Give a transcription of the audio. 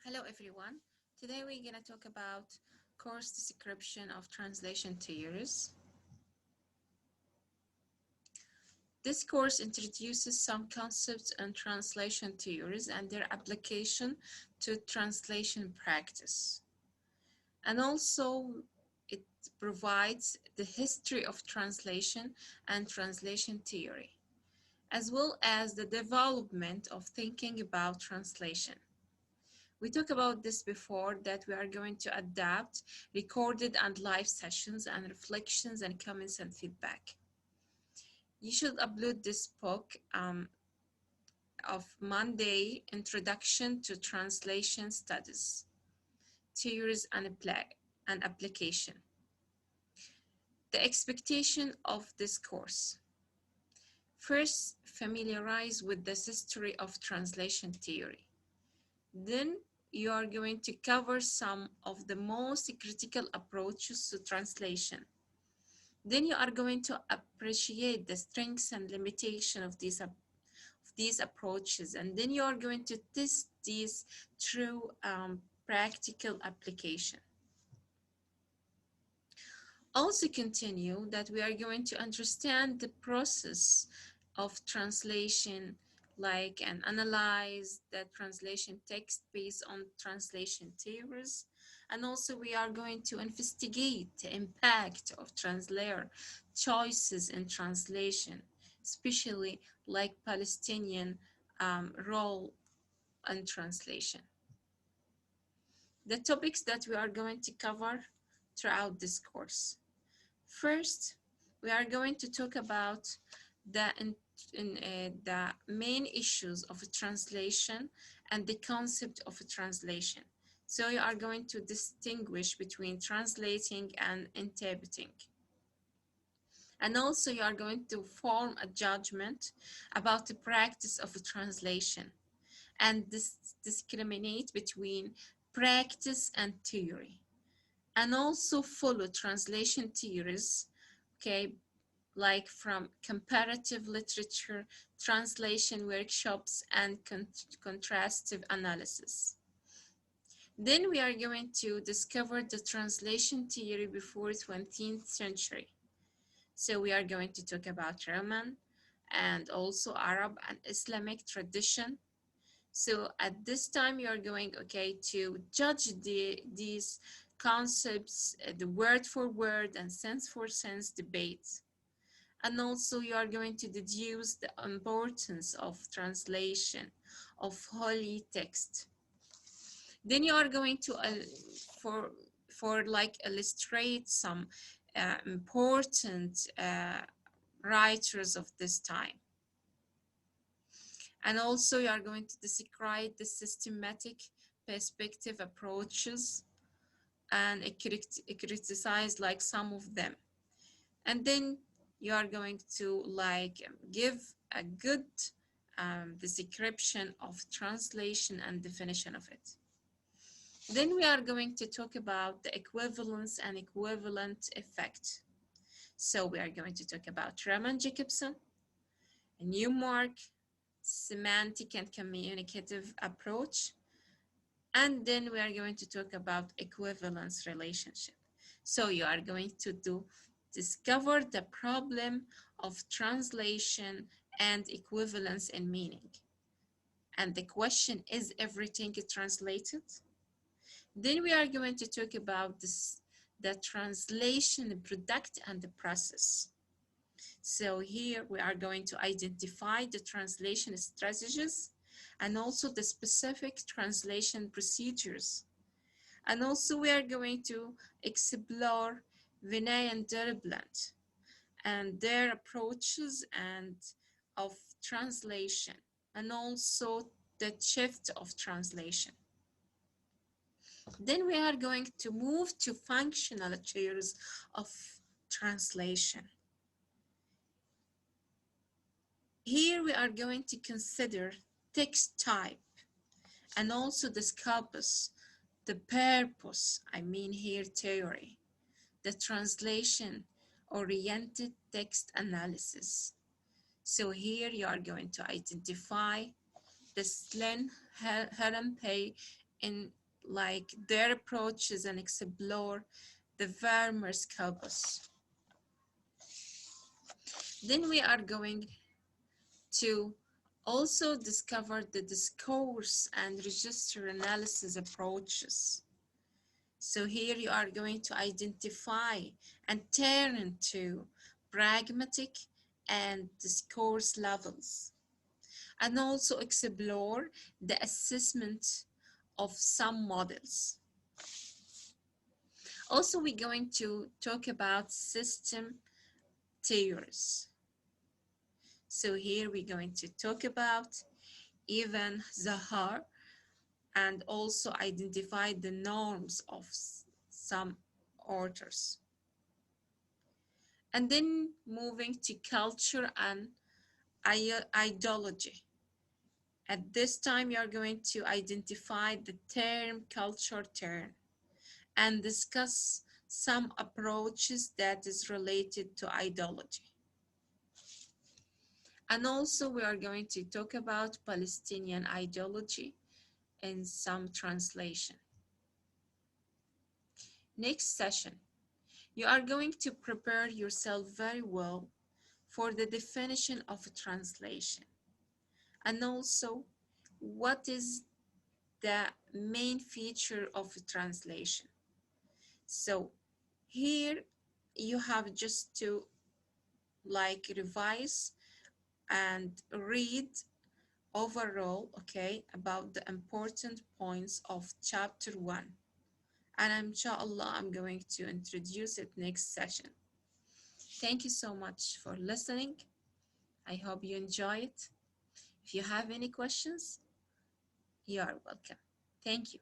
Hello everyone. Today we're going to talk about course description of translation theories. This course introduces some concepts and translation theories and their application to translation practice. And also it provides the history of translation and translation theory, as well as the development of thinking about translation. We talked about this before, that we are going to adapt recorded and live sessions and reflections and comments and feedback. You should upload this book of Monday, Introduction to Translation Studies, Theories and Application. The expectation of this course. First, familiarize with the history of translation theory. Then you are going to cover some of the most critical approaches to translation. Then you are going to appreciate the strengths and limitations of these approaches. And then you are going to test these through practical application. Also continue that we are going to understand the process of translation, like and analyze the translation text based on translation theories. And also we are going to investigate the impact of translator choices in translation, especially like Palestinian role in translation. The topics that we are going to cover throughout this course. First, we are going to talk about the main issues of a translation and the concept of a translation. So you are going to distinguish between translating and interpreting. And also you are going to form a judgment about the practice of a translation and discriminate between practice and theory. And also follow translation theories, okay, like from comparative literature, translation workshops, and contrastive analysis. Then we are going to discover the translation theory before 20th century. So we are going to talk about Roman and also Arab and Islamic tradition. So at this time, you are going, okay, to judge these concepts, the word for word and sense for sense debates. And also you are going to deduce the importance of translation of holy text. Then you are going to, for like illustrate some important writers of this time. And also you are going to describe the systematic perspective approaches and criticize like some of them. And then you are going to like give a good description of translation and definition of it. Then we are going to talk about the equivalence and equivalent effect. So we are going to talk about Raman Jacobson, Newmark, semantic and communicative approach. And then we are going to talk about equivalence relationship. So you are going to discover the problem of translation and equivalence in meaning. And the question, is everything translated? Then we are going to talk about the translation product and the process. So here we are going to identify the translation strategies and also the specific translation procedures. And also we are going to explore Vinay and Deriblant and their approaches and of translation, and also the shift of translation. Then we are going to move to functional theories of translation. Here we are going to consider text type and also the scopus, the purpose, I mean here theory, the translation-oriented text analysis. So here you are going to identify the Slen Herrenpay in like their approaches and explore the Vermeer's corpus. Then we are going to also discover the discourse and register analysis approaches. So here you are going to identify and turn into pragmatic and discourse levels, and also explore the assessment of some models. Also, we're going to talk about system theories. So here we're going to talk about Ibn Zahar and also identify the norms of some authors. And then moving to culture and ideology. At this time, you are going to identify the term culture turn and discuss some approaches that is related to ideology. And also we are going to talk about Palestinian ideology in some translation. Next session, you are going to prepare yourself very well for the definition of a translation, and also what is the main feature of a translation. So here you have just to like revise and read overall, okay, about the important points of chapter 1. And inshallah, I'm going to introduce it next session. Thank you so much for listening. I hope you enjoy it. If you have any questions, you are welcome. Thank you.